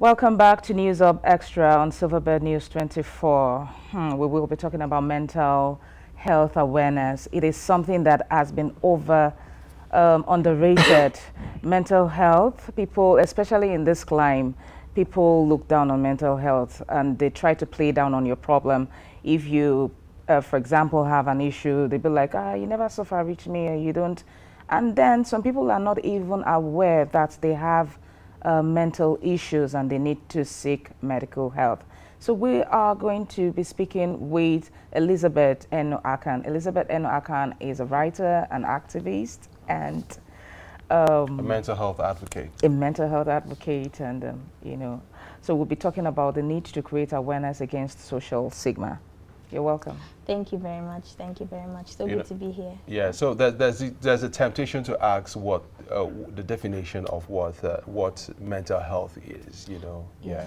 Welcome back to News Up Extra on Silverbird News 24. We will be talking about mental health awareness. It is something that has been underrated. Mental health, people, especially in this climate, people look down on mental health and they try to play down on your problem. If you, for example, have an issue, they'll be like, you never so far reach me, or you don't. And then some people are not even aware that they have mental issues and they need to seek medical help. So we are going to be speaking with Elizabeth Eno Akan. Elizabeth Eno Akan is a writer, an activist, and a mental health advocate. And so we'll be talking about the need to create awareness against social stigma. You're welcome. Thank you very much. Thank you very much. So good to be here. Yeah. So there's a temptation to ask what the definition of what mental health is. Yes. Yeah.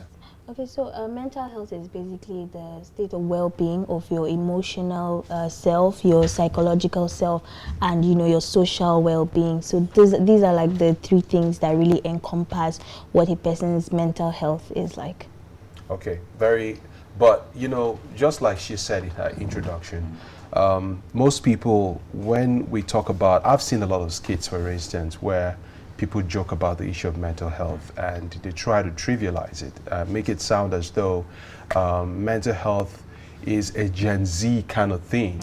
Okay. So mental health is basically the state of well-being of your emotional self, your psychological self, and your social well-being. So these are like the three things that really encompass what a person's mental health is like. Okay. But, just like she said in her introduction, most people, when we talk about, I've seen a lot of skits, for instance, where people joke about the issue of mental health and they try to trivialize it, make it sound as though mental health is a Gen Z kind of thing,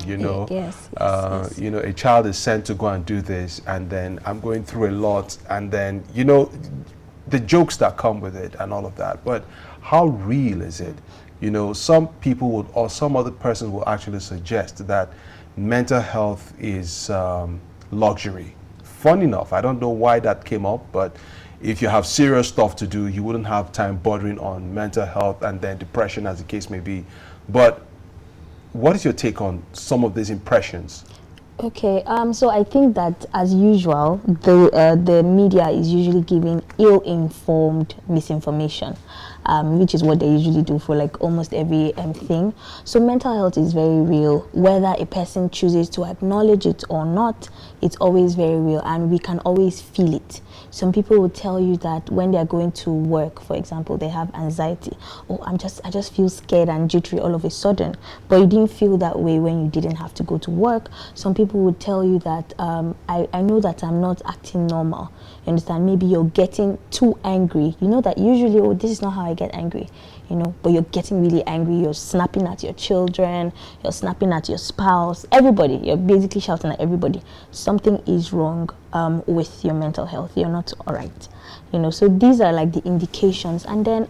Yes. A child is sent to go and do this, and then I'm going through a lot, and then, the jokes that come with it and all of that. But how real is it? Some people would, or some other person will actually suggest that mental health is luxury. Fun enough, I don't know why that came up, but if you have serious stuff to do, you wouldn't have time bothering on mental health and then depression, as the case may be. But what is your take on some of these impressions? Okay, so I think that, as usual, the media is usually giving ill-informed misinformation, which is what they usually do for like almost every thing. So mental health is very real. Whether a person chooses to acknowledge it or not, it's always very real, and we can always feel it. Some people will tell you that when they are going to work, for example, they have anxiety. Oh, I just feel scared and jittery all of a sudden. But you didn't feel that way when you didn't have to go to work. Some people would tell you that I know that I'm not acting normal. You understand? Maybe you're getting too angry. You know that usually, oh, this is not how I get angry. But you're getting really angry. You're snapping at your children. You're snapping at your spouse. Everybody. You're basically shouting at everybody. Something is wrong with your mental health. You're not all right. So these are like the indications. And then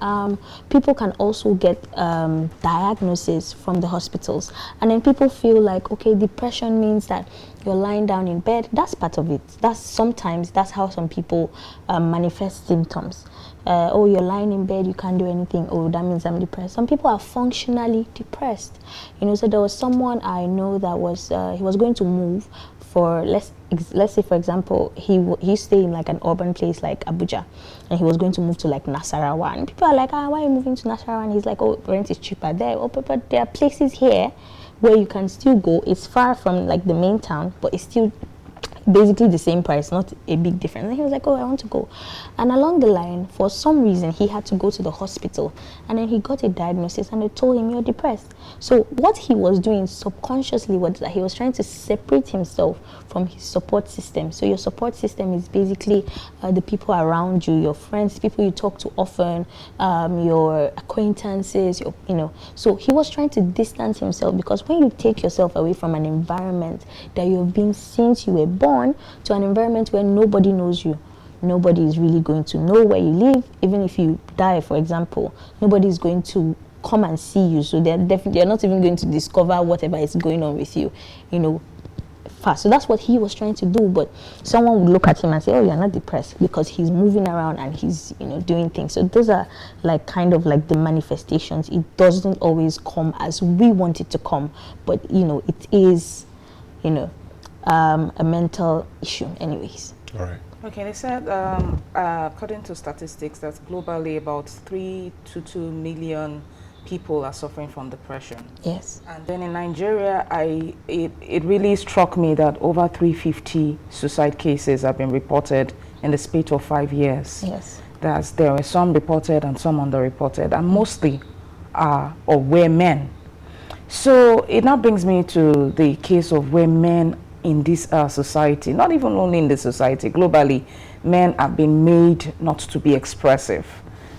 people can also get diagnosis from the hospitals. And then people feel like, okay, depression means that you're lying down in bed. That's part of it. That's how some people manifest symptoms. Oh, you're lying in bed, you can't do anything. Oh, that means I'm depressed. Some people are functionally depressed. So there was someone I know that was he was going to move for let's say, for example, he stayed in like an urban place like Abuja, and he was going to move to like Nasarawa. And people are like, why are you moving to Nasarawa? And he's like, oh, rent is cheaper there. Oh, but there are places here where you can still go. It's far from like the main town, but it's still basically the same price, not a big difference. And he was like, oh, I want to go. And along the line, for some reason, he had to go to the hospital. And then he got a diagnosis and they told him, you're depressed. So what he was doing subconsciously was that he was trying to separate himself from his support system. So your support system is basically the people around you, your friends, people you talk to often, your acquaintances, So he was trying to distance himself, because when you take yourself away from an environment that you've been since you were born to an environment where nobody knows you, nobody is really going to know where you live. Even if you die, for example, nobody is going to come and see you. So they're not even going to discover whatever is going on with you, fast. So that's what he was trying to do. But someone would look at him and say, oh, you're not depressed, because he's moving around and he's doing things. So those are like kind of like the manifestations. It doesn't always come as we want it to come, but it is a mental issue anyways. All right. Okay, they said according to statistics that globally about 3 to 2 million people are suffering from depression. Yes. And then in Nigeria, it really struck me that over 350 suicide cases have been reported in the space of 5 years. Yes. there are some reported and some underreported, and mostly are or were men. So it now brings me to the case of where men in this society, not even only in this society, globally, men have been made not to be expressive.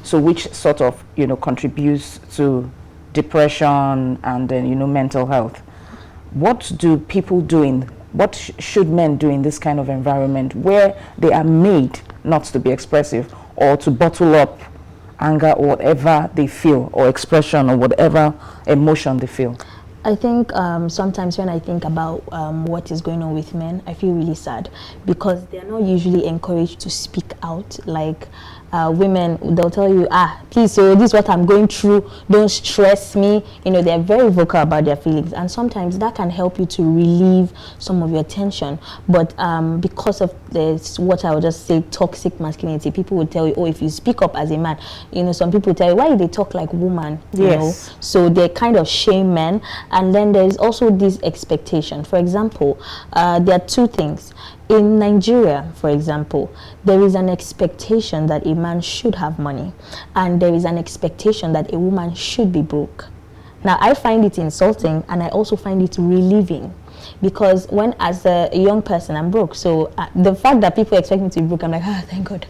So which sort of, contributes to depression and then, mental health. What do people do what should men do in this kind of environment where they are made not to be expressive or to bottle up anger or whatever they feel, or expression or whatever emotion they feel? I think sometimes when I think about what is going on with men, I feel really sad because they're not usually encouraged to speak out. Like women, they'll tell you, please, so this is what I'm going through, don't stress me. They're very vocal about their feelings, and sometimes that can help you to relieve some of your tension. But because of this, what I would just say, toxic masculinity, people would tell you, oh, if you speak up as a man, some people tell you, why do they talk like woman? Yes. So they kind of shame men. And then there is also this expectation. For example, there are two things. In Nigeria, for example, there is an expectation that a man should have money, and there is an expectation that a woman should be broke. Now, I find it insulting, and I also find it relieving, because when, as a young person, I'm broke, so the fact that people expect me to be broke, I'm like, thank God.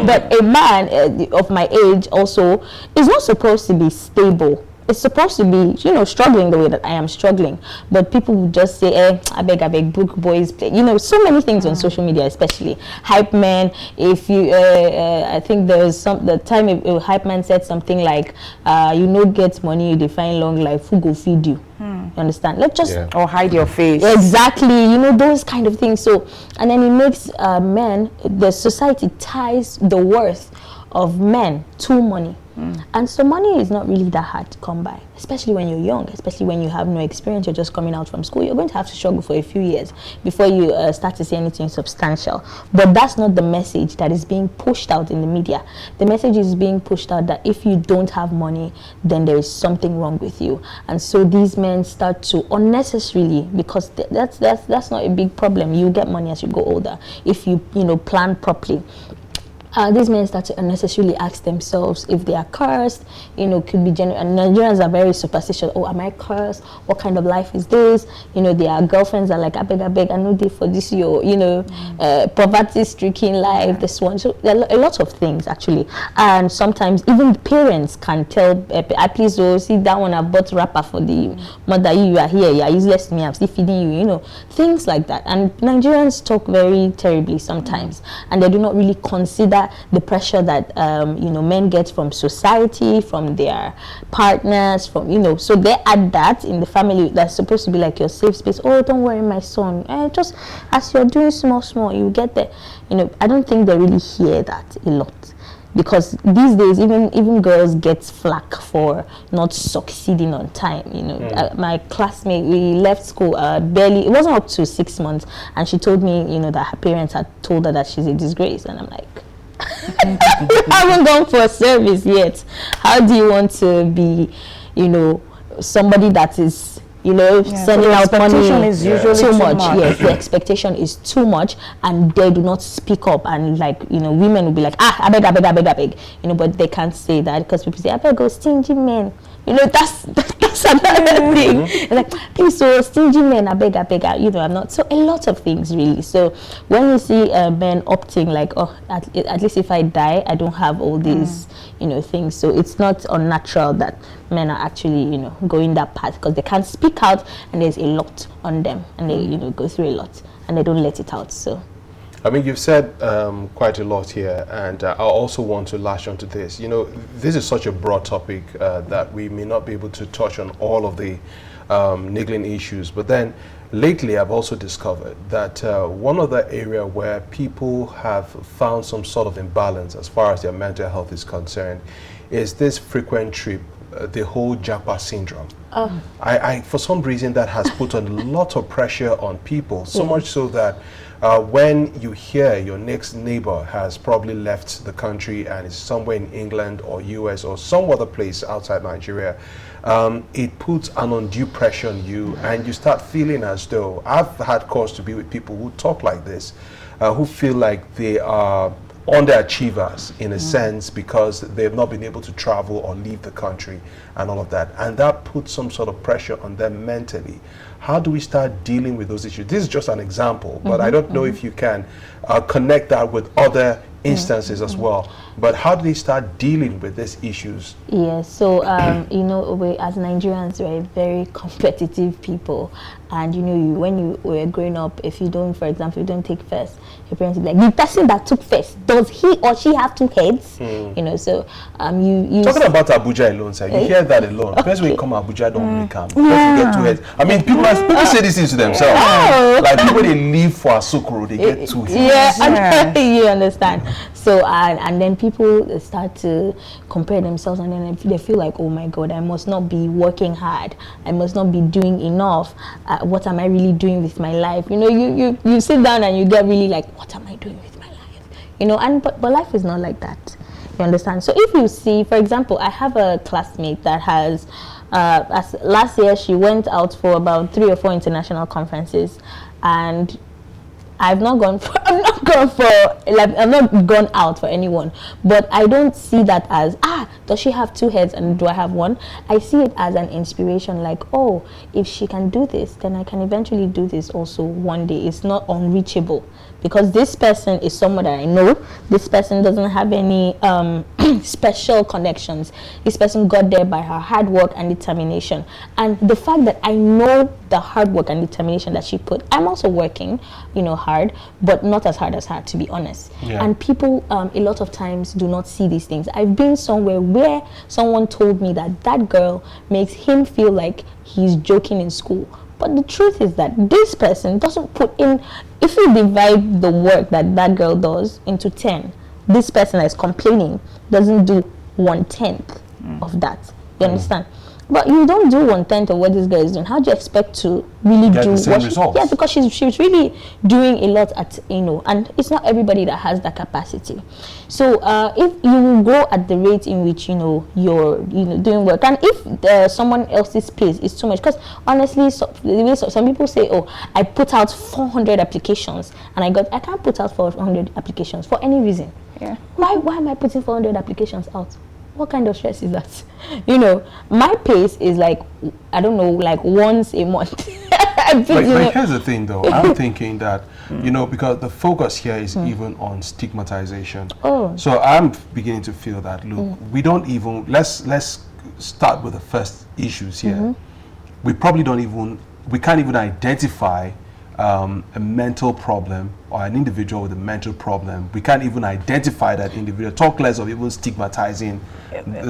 But a man of my age also is not supposed to be stable. It's supposed to be, struggling the way that I am struggling. But people would just say, I beg, broke boys play. So many things on social media, especially. Hype men, if you, I think there was the time a hype man said something like, get money, you define long life, who go feed you? You understand? Let's just... Yeah. Or hide your face. Exactly, those kind of things. So, and then it makes men, the society ties the worth of men to money. And so money is not really that hard to come by, especially when you're young, especially when you have no experience, you're just coming out from school. You're going to have to struggle for a few years before you start to see anything substantial. But that's not the message that is being pushed out in the media. The message is being pushed out that if you don't have money, then there is something wrong with you. And so these men start to unnecessarily, because that's not a big problem. You get money as you go older if you plan properly. These men start to unnecessarily ask themselves if they are cursed. Could be and Nigerians are very superstitious. Oh, am I cursed? What kind of life is this? Their girlfriends are like, I beg, I know they for this poverty-stricken life, this one. So there are a lot of things actually, and sometimes even the parents can tell, please, see that one I bought wrapper for the mother. You are here, you are useless to me. I'm still feeding you. Things like that. And Nigerians talk very terribly sometimes, and they do not really consider the pressure that men get from society, from their partners, from so they add that in the family that's supposed to be like your safe space. Oh, don't worry, my son, just as you're doing small, you get there. I don't think they really hear that a lot, because these days even girls get flack for not succeeding on time. My classmate, we left school barely, it wasn't up to 6 months, and she told me that her parents had told her that she's a disgrace, and I'm like, you haven't gone for a service yet. How do you want to be, somebody that is, sending out money? Is usually too much. Yes, the expectation is too much, and they do not speak up. And women will be like, I beg, but they can't say that because people say, I beg, go stingy men. That's another thing. It's like, please, so stingy men, I beg, I'm not. So a lot of things really. So when you see men opting like, at least if I die, I don't have all these, things. So it's not unnatural that men are actually, going that path, because they can't speak out, and there's a lot on them, and they, go through a lot, and they don't let it out. So. I mean, you've said quite a lot here, and I also want to lash onto this. This is such a broad topic that we may not be able to touch on all of the niggling issues. But then, lately, I've also discovered that one other area where people have found some sort of imbalance as far as their mental health is concerned is this frequent trip, the whole Japa syndrome. I for some reason, that has put a lot of pressure on people, so much so that when you hear your next neighbor has probably left the country and is somewhere in England or US or some other place outside Nigeria, it puts an undue pressure on you, and you start feeling as though, I've had cause to be with people who talk like this, who feel like they are underachievers in a sense, because they've not been able to travel or leave the country and all of that, and that puts some sort of pressure on them mentally. How do we start dealing with those issues? This is just an example, but I don't know if you can connect that with other instances as well. But how do they start dealing with these issues? Yes, so you know, we as Nigerians, we're a very competitive people, and you know, when you were growing up, if you don't, for example, you don't take first, your parents will be like, the person that took first, does he or she have two heads? You know, so you talking about Abuja alone, sir, you hear that alone. First when you come Abuja, don't make them. First you get two heads. I mean, people say these things to themselves. Like people they leave for Asokoro, they get two heads. Yeah, you understand. So and then people start to compare themselves, and then they feel like, oh my God, I must not be working hard. I must not be doing enough. What am I really doing with my life? You know, you sit down and you get really like, what am I doing with my life? You know, and but life is not like that. You understand? So if you see, for example, I have a classmate that has, as last year she went out for about 3 or 4 international conferences, and I've not gone out for anyone, but I don't see that as, does she have 2 heads and do I have 1? I see it as an inspiration, like, oh, if she can do this, then I can eventually do this also one day. It's not unreachable, because this person is someone that I know. This person doesn't have any special connections. This person got there by her hard work and determination, and the fact that I know the hard work and determination that she put. I'm also working, you know, hard, but not as hard as her, to be honest. And people a lot of times do not see these things. I've been somewhere where someone told me that that girl makes him feel like he's joking in school, but the truth is that this person doesn't put in. If you divide the work that that girl does into 10, this person that is complaining doesn't do 1/10 of that. You understand? But you don't do 1/10 of what this girl is doing. How do you expect to really get do the same what results? Yeah, because she's really doing a lot at, you know, and it's not everybody that has that capacity. So if you go at the rate in which, you know, you're, you know, doing work, and if someone else's pace is too much, because honestly, some people say, oh, I put out 400 applications and I can't put out 400 applications for any reason. Yeah. Why am I putting 400 applications out? What kind of stress is that? You know, my pace is like, I don't know, like once a month. But here's the thing though, I'm thinking that, you know, because the focus here is even on stigmatization. So I'm beginning to feel that, look, we don't even, let's start with the first issues here. We probably we can't even identify a mental problem or an individual with a mental problem. We can't even identify that individual, talk less of even stigmatizing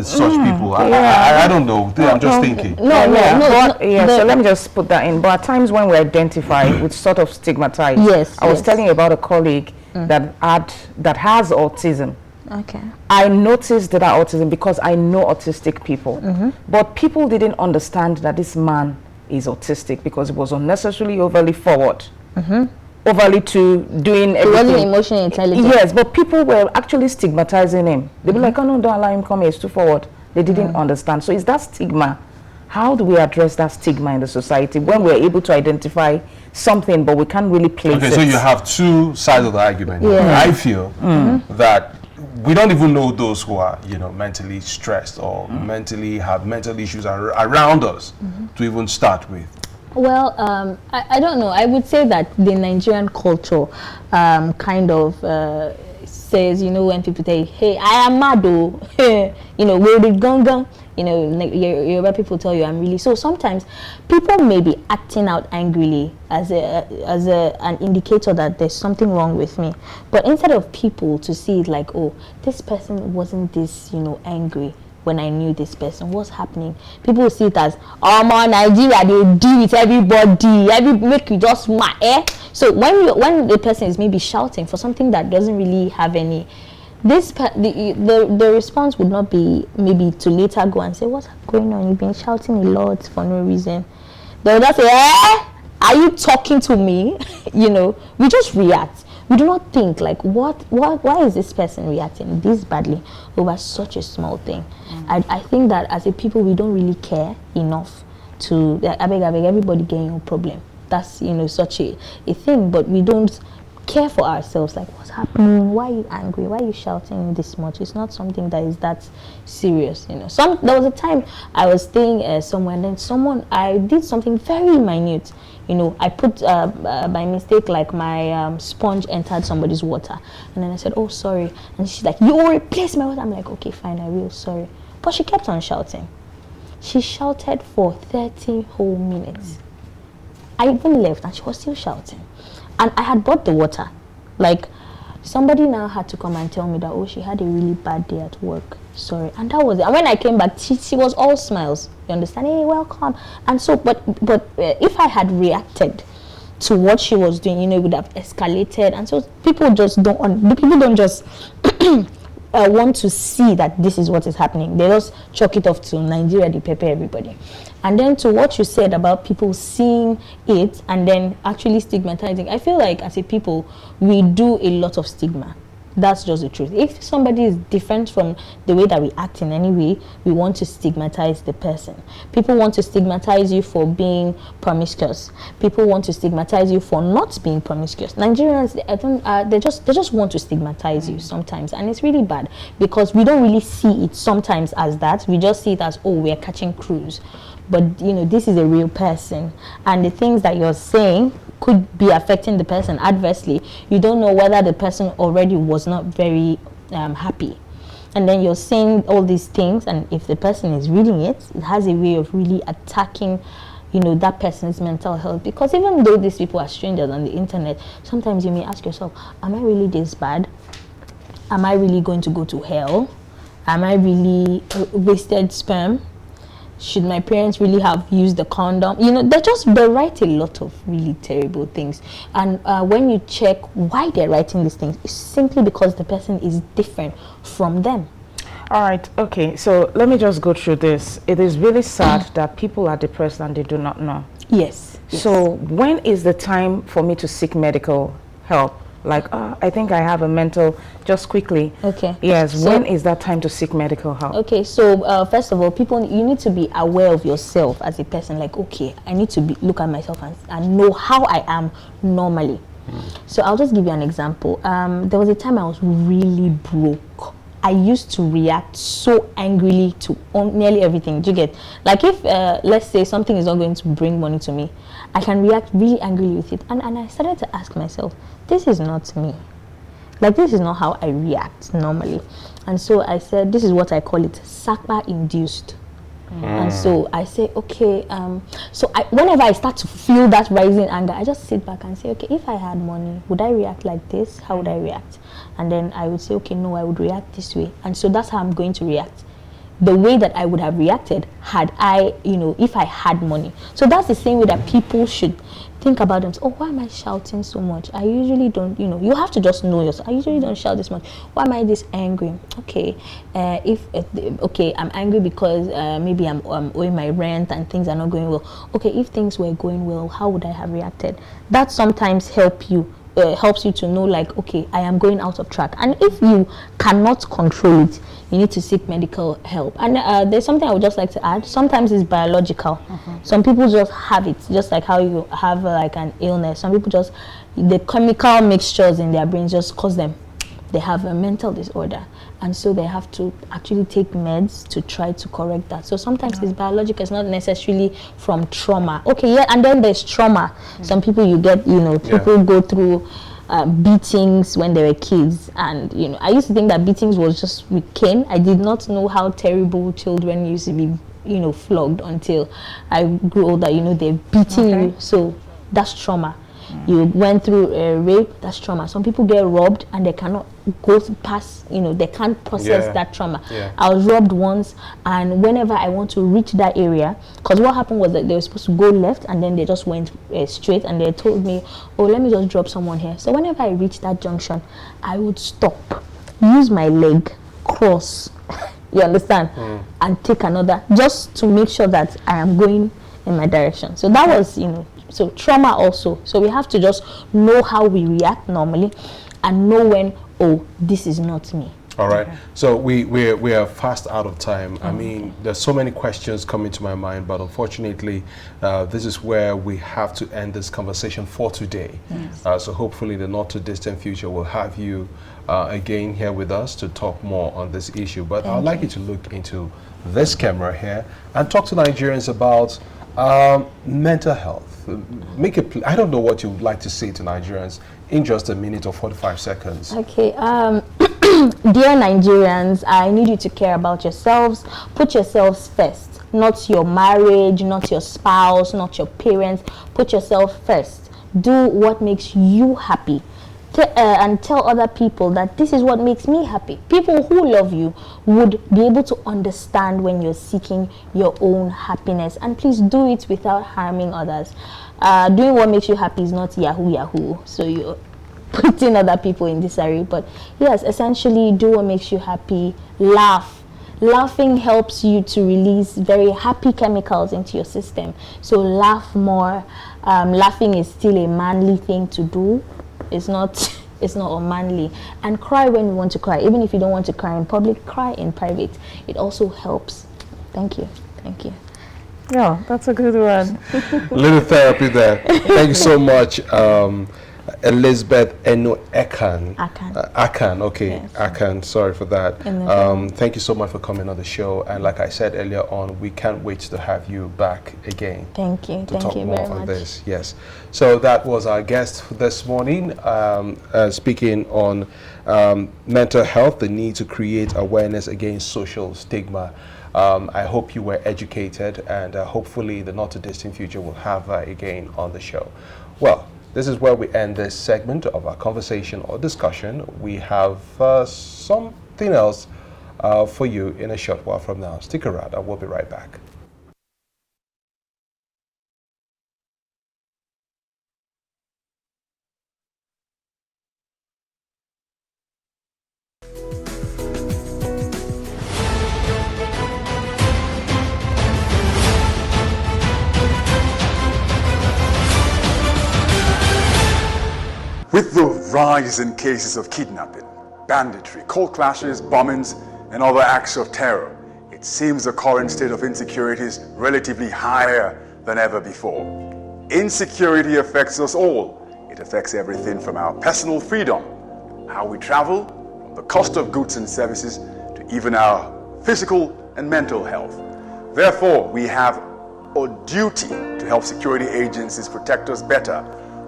such people. I don't know. I'm just thinking. So let me just put that in. But at times when we identify, we sort of stigmatize. Yes. I was telling you about a colleague that has autism. Okay. I noticed that autism because I know autistic people. But people didn't understand that this man is autistic because it was unnecessarily overly forward. Overly to doing everything. He wasn't emotionally intelligent. Yes, but people were actually stigmatizing him. They'd be like, oh no, don't allow him come here, it's too forward. They didn't understand. So is that stigma? How do we address that stigma in the society when we're able to identify something but we can't really place it? Okay, so you have 2 sides of the argument. I feel that we don't even know those who are, you know, mentally stressed or mentally have mental issues around us to even start with. Well, I don't know. I would say that the Nigerian culture kind of says, you know, when people say, hey, I am mad, you know, where did gunga? You know, Yoruba people tell you I'm really. So sometimes people may be acting out angrily as an indicator that there's something wrong with me. But instead of people to see it like, oh, this person wasn't this, you know, angry when I knew this person, what's happening? People see it as, oh man, Nigeria, they deal with everybody, make you just mad, eh? So when the person is maybe shouting for something that doesn't really have any, the response would not be maybe to later go and say, what's going on? You've been shouting a lot for no reason. They'll just say, are you talking to me? You know, we just react. We do not think like, why is this person reacting this badly over such a small thing? I think that as a people, we don't really care enough to, I beg, everybody getting your problem. That's, you know, such a thing, but we don't care for ourselves. Like, what's happening? Why are you angry? Why are you shouting this much? It's not something that is that serious, you know. There was a time I was staying somewhere, and then I did something very minute. You know, I put by mistake, like my sponge entered somebody's water, and then I said, "Oh, sorry," and she's like, "You will replace my water." I'm like, "Okay, fine, I will. Sorry," but she kept on shouting. She shouted for 30 whole minutes. I even left, and she was still shouting. And I had bought the water. Like, somebody now had to come and tell me that, oh, she had a really bad day at work. Sorry. And that was it. And when I came back, she was all smiles. You understand? Hey, welcome. And so, but if I had reacted to what she was doing, you know, it would have escalated. And so people don't just want to see that this is what is happening. They just chalk it off to Nigeria, they pepper everybody. And then to what you said about people seeing it and then actually stigmatizing, I feel like as a people, we do a lot of stigma. That's just the truth. If somebody is different from the way that we act in any way, we want to stigmatize the person. People want to stigmatize you for being promiscuous. People want to stigmatize you for not being promiscuous. Nigerians, they just want to stigmatize you sometimes, and it's really bad because we don't really see it sometimes as that. We just see it as, oh, we're catching cruise. But you know, this is a real person, and the things that you're saying could be affecting the person adversely. You don't know whether the person already was not very happy, and then you're saying all these things, and if the person is reading it, it has a way of really attacking, you know, that person's mental health. Because even though these people are strangers on the internet, sometimes you may ask yourself, am I really this bad? Am I really going to go to hell? Am I really wasted sperm? Should my parents really have used the condom? You know, they write a lot of really terrible things. And when you check why they're writing these things, it's simply because the person is different from them. All right, okay, so let me just go through this. It is really sad that people are depressed and they do not know. Yes. So when is the time for me to seek medical help? Like, I think I have a mental, just quickly. Okay. Yes, So, when is that time to seek medical help? okay, so first of all, you need to be aware of yourself as a person. Like, okay, I need to look at myself and know how I am normally. So I'll just give you an example. There was a time I was really broke. I used to react so angrily to nearly everything. Do you get? Like, if let's say something is not going to bring money to me, I can react really angrily with it. And I started to ask myself, this is not me. Like, this is not how I react normally. And so I said, this is what I call it, Stigma induced. And so I say, okay, whenever I start to feel that rising anger, I just sit back and say, okay, if I had money, would I react like this? How would I react? And then I would say, okay, no, I would react this way. And so that's how I'm going to react. The way that I would have reacted had I, if I had money. So that's the same way that people should think about them. Oh, why am I shouting so much? I usually don't, you have to just know yourself. I usually don't shout this much. Why am I this angry? Okay, I'm angry because maybe I'm owing my rent and things are not going well. Okay, if things were going well, how would I have reacted? That sometimes helps you to know, like, okay, I am going out of track. And if you cannot control it, you need to seek medical help. And there's something I would just like to add. Sometimes it's biological. Some people just have it, just like how you have like an illness. Some people just, the chemical mixtures in their brains just cause them. They have a mental disorder, and so they have to actually take meds to try to correct that. So sometimes it's biological. It's not necessarily from trauma. Okay, yeah, and then there's trauma. Some people you get, people go through beatings when they were kids, and I used to think that beatings was just with cane. I did not know how terrible children used to be, flogged until I grew older. They're beating you, so that's trauma. You went through a rape, that's trauma. Some people get robbed and they cannot go past, they can't process that trauma. I was robbed once, and whenever I want to reach that area, because what happened was that they were supposed to go left and then they just went straight, and they told me, oh, let me just drop someone here. So whenever I reached that junction, I would stop, use my leg, cross, you understand, and take another, just to make sure that I am going in my direction. So that was, so trauma also. So we have to just know how we react normally and know when, oh, this is not me. All right. So we are fast out of time. I mean, there's so many questions coming to my mind, but unfortunately, this is where we have to end this conversation for today. Yes. So hopefully, in the not too distant future, we'll have you again here with us to talk more on this issue. But I'd like you to look into this camera here and talk to Nigerians about mental health. Make it. I don't know what you would like to say to Nigerians in just a minute or 45 seconds. Okay. Dear Nigerians, I need you to care about yourselves. Put yourselves first. Not your marriage, not your spouse, not your parents. Put yourself first. Do what makes you happy. And tell other people that this is what makes me happy. People who love you would be able to understand when you're seeking your own happiness. And please do it without harming others. Doing what makes you happy is not yahoo. So you're putting other people in disarray. But yes, essentially do what makes you happy. Laugh. Laughing helps you to release very happy chemicals into your system. So laugh more. Laughing is still a manly thing to do. It's not unmanly. And cry when you want to cry. Even if you don't want to cry in public, cry in private. It also helps. Thank you. Yeah, that's a good one. Little therapy there. Thank you so much, Elizabeth Eno Akan. Akan, okay. Yes. Akan, sorry for that. No Thank you so much for coming on the show. And like I said earlier on, we can't wait to have you back again. Thank you. To Thank talk you more very on much. this. Yes. So that was our guest this morning, speaking on mental health, the need to create awareness against social stigma. I hope you were educated, and hopefully the not too distant future will have her again on the show. Well, this is where we end this segment of our conversation or discussion. We have something else for you in a short while from now. Stick around, and we'll be right back. With the rise in cases of kidnapping, banditry, cold clashes, bombings, and other acts of terror, it seems the current state of insecurity is relatively higher than ever before. Insecurity affects us all. It affects everything from our personal freedom, how we travel, from the cost of goods and services, to even our physical and mental health. Therefore, we have a duty to help security agencies protect us better,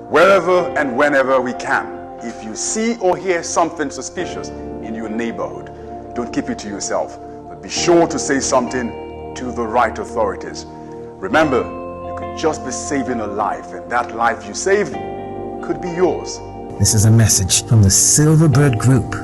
wherever and whenever we can. If you see or hear something suspicious in your neighborhood, don't keep it to yourself, but be sure to say something to the right authorities. Remember, you could just be saving a life, and that life you saved could be yours. This is a message from the Silverbird Group.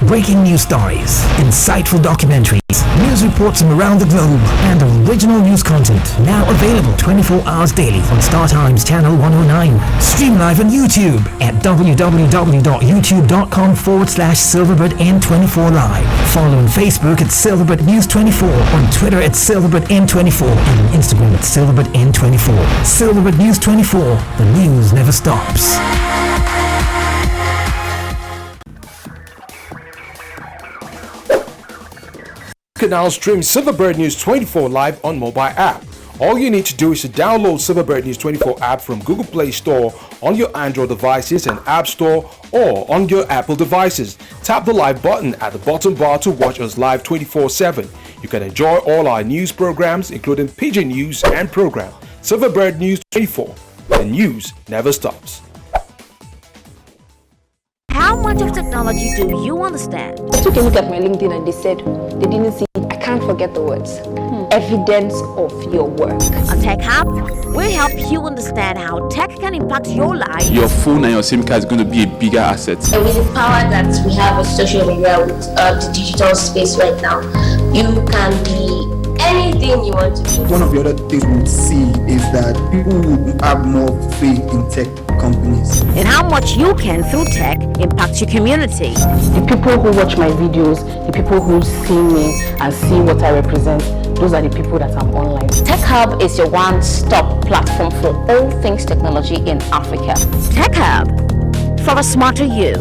Breaking news stories, insightful documentaries, news reports from around the globe, and original news content now available 24 hours daily on Star Times Channel 109. Stream live on YouTube at www.youtube.com/SilverbirdN24 Live. Follow on Facebook at Silverbird News 24, on Twitter at Silverbird N24, and on Instagram at Silverbird N24. Silverbird News 24, the news never stops. You can now stream Silverbird News 24 live on mobile app. All you need to do is to download Silverbird News 24 app from Google Play Store on your Android devices and App Store, or on your Apple devices. Tap the live button at the bottom bar to watch us live 24/7. You can enjoy all our news programs, including Pigeon News and program. Silverbird News 24. The news never stops. How much of technology do you understand? I took a look at my LinkedIn and they said they didn't see, I can't forget the words, evidence of your work. On Tech Hub, we help you understand how tech can impact your life. Your phone and your SIM card is going to be a bigger asset. And with the power that we have with social media, with the digital space right now, you can be anything you want to be. One of the other things we would see is that people would have more faith in tech companies. And how much you can, through tech, impact your community. The people who watch my videos, the people who see me and see what I represent, those are the people that I'm online. Tech Hub is your one-stop platform for all things technology in Africa. Tech Hub, for a smarter you.